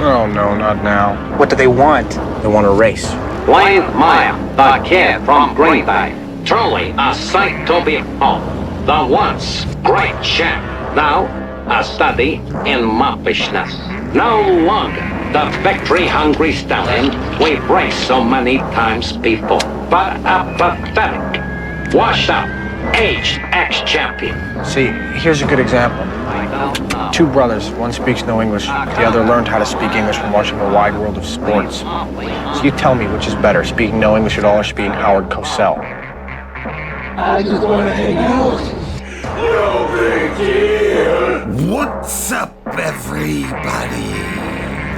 Oh no, not now. What do they want? They want a race. Wayne Meyer, the kid from Green Bay. Truly a sight to behold. The once great champ. Now a study in moppishness. No longer the victory-hungry stallion we've raced so many times before, but a pathetic, washed-up, aged ex-champion. See, here's a good example. Two brothers, one speaks no English, the other learned how to speak English from watching a wide world of sports. So you tell me which is better, speaking no English at all or speaking Howard Cosell? I just want to hang out. No big deal. What's up, everybody?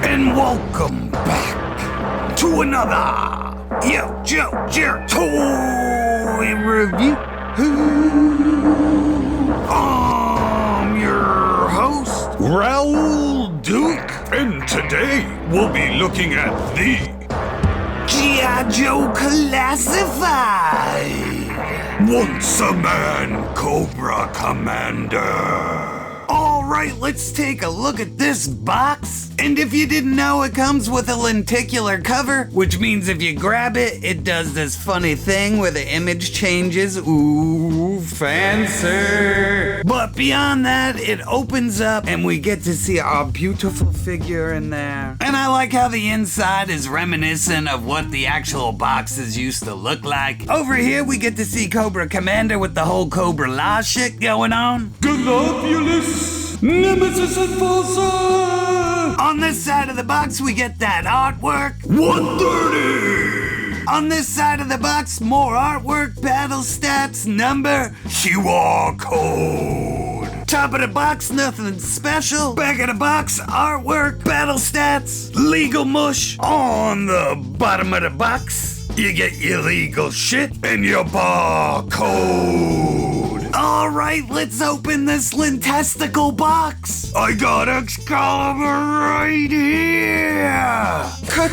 And welcome back to another YoJoeJerk toy review. I'm your host, Raoul Duke, and today we'll be looking at the G.I. Joe Classified. Once a man, Cobra Commander. Alright, let's take a look at this box. And if you didn't know, it comes with a lenticular cover, which means if you grab it, it does this funny thing where the image changes. Ooh, fancy. But beyond that, it opens up and we get to see our beautiful figure in there. And I like how the inside is reminiscent of what the actual boxes used to look like. Over here, we get to see Cobra Commander with the whole Cobra Law shit going on. Globulus, Nemesis Enforcer. On this side of the box, we get that artwork. 130. On this side of the box, more artwork, battle stats, number, QR code. Top of the box, nothing special. Back of the box, artwork, battle stats, legal mush. On the bottom of the box, you get your legal shit and your barcode. Alright, let's open this lintesticle box. I got Excalibur right here. Cut.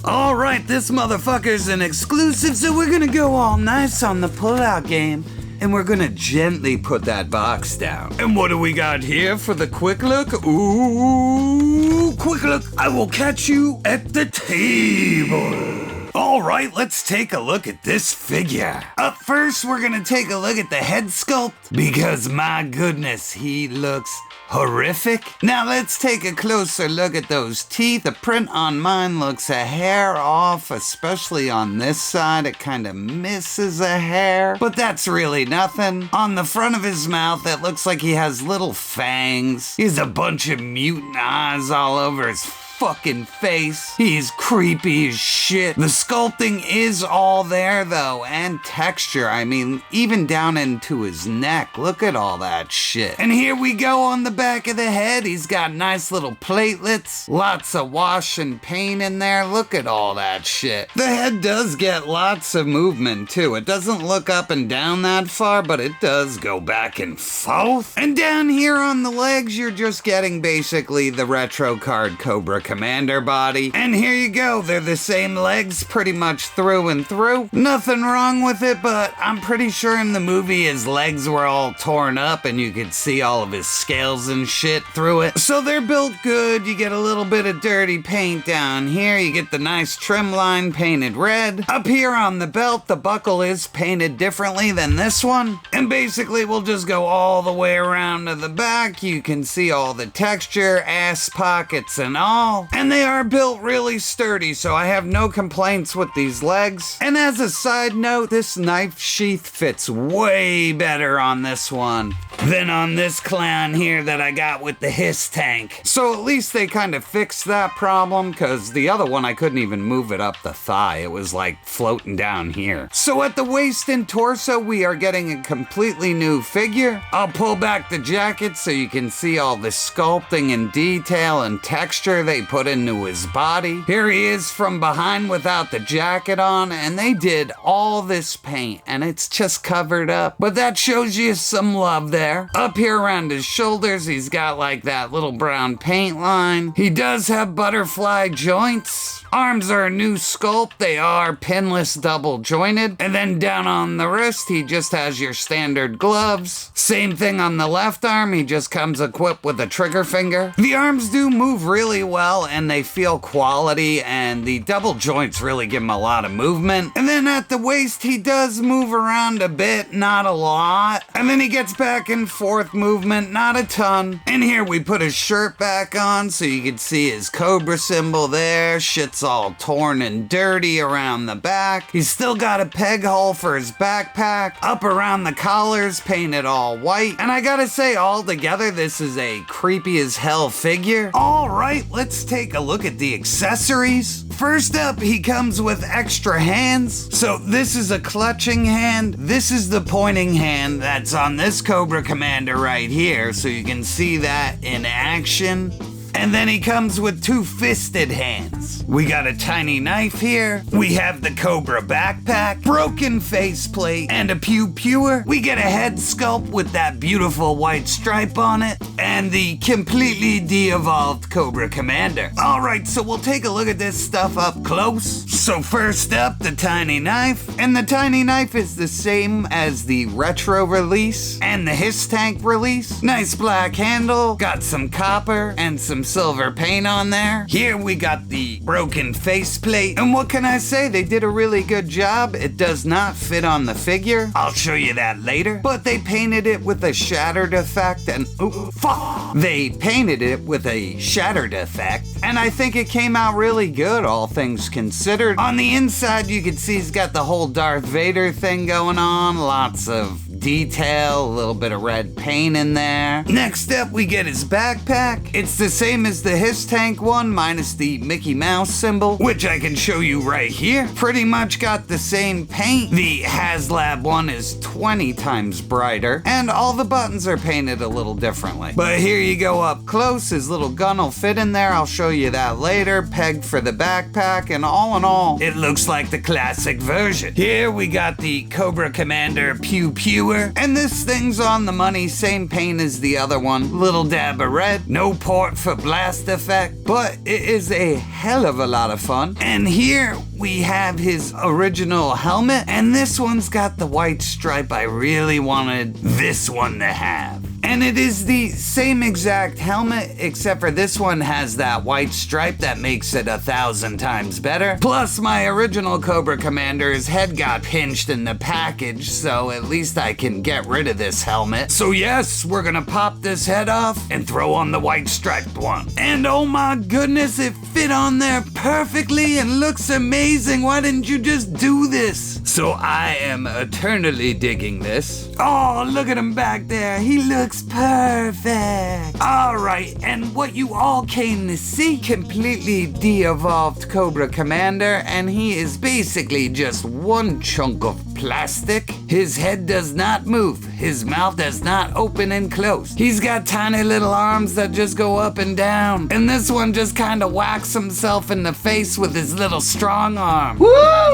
Alright, this motherfucker's an exclusive, so we're gonna go all nice on the pullout game. And we're gonna gently put that box down. And what do we got here for the quick look? Ooh, quick look. I will catch you at the table. Alright, let's take a look at this figure. Up first, we're gonna take a look at the head sculpt, because my goodness, he looks horrific. Now let's take a closer look at those teeth. The print on mine looks a hair off, especially on this side. It kind of misses a hair, but that's really nothing. On the front of his mouth, it looks like he has little fangs. He has a bunch of mutant eyes all over his fucking face. He's creepy as shit. The sculpting is all there though, and texture. I mean, even down into his neck. Look at all that shit. And here we go on the back of the head. He's got nice little platelets. Lots of wash and paint in there. Look at all that shit. The head does get lots of movement too. It doesn't look up and down that far, but it does go back and forth. And down here on the legs, you're just getting basically the retro card Cobra Commander body. And here you go, they're the same legs pretty much through and through. Nothing wrong with it, but I'm pretty sure in the movie his legs were all torn up and you could see all of his scales and shit through it. So they're built good. You get a little bit of dirty paint down here. You get the nice trim line painted red. Up here on the belt, the buckle is painted differently than this one. And basically we'll just go all the way around to the back. You can see all the texture, ass pockets and all. And they are built really sturdy, so I have no complaints with these legs. And as a side note, this knife sheath fits way better on this one than on this clown here that I got with the hiss tank. So at least they kind of fixed that problem, because the other one I couldn't even move it up the thigh. It was like floating down here. So at the waist and torso, we are getting a completely new figure. I'll pull back the jacket so you can see all the sculpting and detail and texture they put into his body. Here he is from behind without the jacket on, and they did all this paint and it's just covered up. But that shows you some love there. Up here around his shoulders, he's got like that little brown paint line. He does have butterfly joints. Arms are a new sculpt. They are pinless double jointed. And then down on the wrist, he just has your standard gloves. Same thing on the left arm. He just comes equipped with a trigger finger. The arms do move really well. well, and they feel quality, and the double joints really give him a lot of movement. And then at the waist, he does move around a bit, not a lot. And then he gets back and forth movement, not a ton. And here we put his shirt back on so you can see his Cobra symbol there. Shit's all torn and dirty around the back. He's still got a peg hole for his backpack. Up around the collars, painted all white. And I gotta say, all together, this is a creepy as hell figure. All right, let's take a look at the accessories. First up, he comes with extra hands. So this is a clutching hand. This is the pointing hand that's on this Cobra Commander right here. So you can see that in action. And then he comes with two fisted hands. We got a tiny knife here. We have the Cobra backpack, broken faceplate, and a pew-pewer. We get a head sculpt with that beautiful white stripe on it, and the completely de-evolved Cobra Commander. All right, so we'll take a look at this stuff up close. So first up, the tiny knife. And the tiny knife is the same as the retro release and the Hiss Tank release. Nice black handle, got some copper and some silver paint on there. Here we got the broken faceplate, and what can I say? They did a really good job. It does not fit on the figure. I'll show you that later. But they painted it with a shattered effect, and oh fuck! They painted it with a shattered effect, and I think it came out really good, all things considered. On the inside, you can see he's got the whole Darth Vader thing going on. Lots of detail, a little bit of red paint in there. Next up, we get his backpack. It's the same as the Hiss Tank one, minus the Mickey Mouse symbol, which I can show you right here. Pretty much got the same paint. The HasLab one is 20 times brighter, and all the buttons are painted a little differently. But here you go up close. His little gun will fit in there. I'll show you that later. Pegged for the backpack, and all in all, it looks like the classic version. Here we got the Cobra Commander pew-pewer. And this thing's on the money, same paint as the other one. Little dab of red, no port for blast effect, but it is a hell of a lot of fun. And here we have his original helmet, and this one's got the white stripe I really wanted this one to have. And it is the same exact helmet, except for this one has that white stripe that makes it 1,000 times better. Plus, my original Cobra Commander's head got pinched in the package, so at least I can get rid of this helmet. So yes, we're gonna pop this head off and throw on the white striped one. And oh my goodness, it fit on there perfectly and looks amazing. Why didn't you just do this? So I am eternally digging this. Oh, look at him back there. He looks perfect. All right, and what you all came to see, completely de-evolved Cobra Commander, and he is basically just one chunk of plastic. His head does not move. His mouth does not open and close. He's got tiny little arms that just go up and down. And this one just kind of whacks himself in the face with his little strong arm. Woo!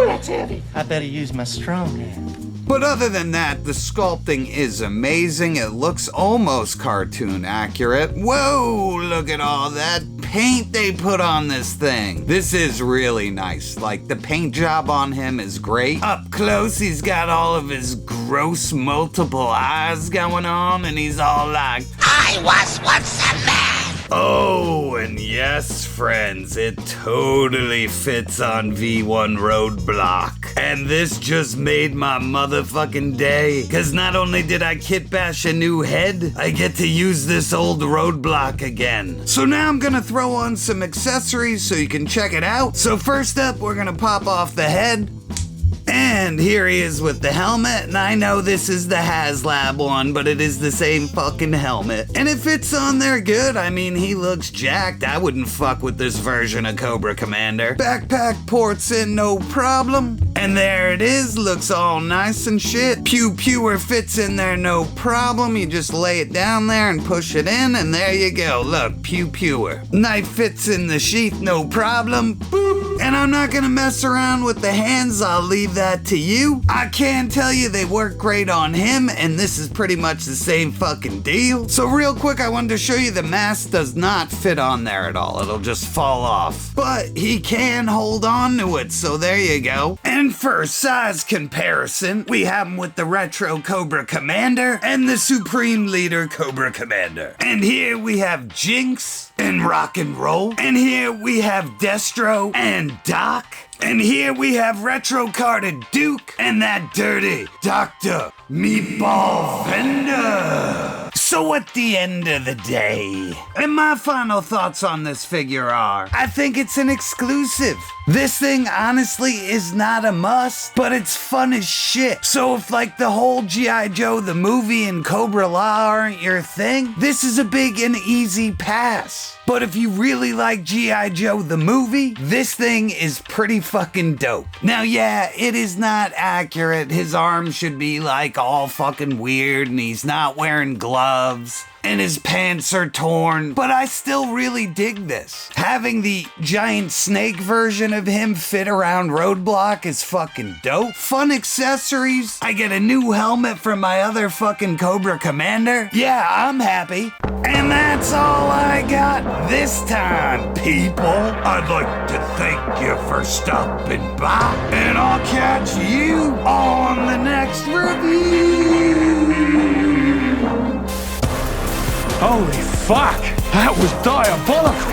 That's heavy. I better use my strong hand. But other than that, the sculpting is amazing. It looks almost cartoon accurate. Whoa, look at all that paint they put on this thing. This is really nice. Like, the paint job on him is great. Up close, he's got all of his gross multiple eyes going on, and he's all like, I was once a man. oh, and yes, friends, it totally fits on V1 Roadblock. And this just made my motherfucking day. Cause not only did I kit bash a new head, I get to use this old Roadblock again. So now I'm gonna throw on some accessories so you can check it out. So first up, we're gonna pop off the head. And here he is with the helmet, and I know this is the HasLab one, but it is the same fucking helmet. And it fits on there good. I mean, he looks jacked. I wouldn't fuck with this version of Cobra Commander. Backpack ports in no problem. And there it is, looks all nice and shit. Pew-pewer fits in there no problem. You just lay it down there and push it in, and there you go. Look, pew-pewer. Knife fits in the sheath no problem. Boop. And I'm not gonna mess around with the hands, I'll leave that to you. I can tell you they work great on him, and this is pretty much the same fucking deal. So real quick, I wanted to show you the mask does not fit on there at all. It'll just fall off. But he can hold on to it, so there you go. And for size comparison, we have him with the retro Cobra Commander and the Supreme Leader Cobra Commander. And here we have Jinx and Rock and Roll. And here we have Destro and Doc. And here we have retro-carded Duke and that dirty Dr. Meatball Fender. So at the end of the day, and my final thoughts on this figure are, I think it's an exclusive. This thing honestly is not a must, but it's fun as shit. So if like the whole G.I. Joe the movie and Cobra Law aren't your thing, this is a big and easy pass. But if you really like G.I. Joe the movie, this thing is pretty fucking dope. Now yeah, it is not accurate. His arms should be like all fucking weird and he's not wearing gloves. And his pants are torn, but I still really dig this. Having the giant snake version of him fit around Roadblock is fucking dope. Fun accessories. I get a new helmet from my other fucking Cobra Commander. Yeah, I'm happy. And that's all I got this time, people. I'd like to thank you for stopping by, and I'll catch you on the next review. Holy fuck! That was diabolical!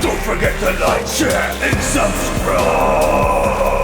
Don't forget to like, share, and subscribe!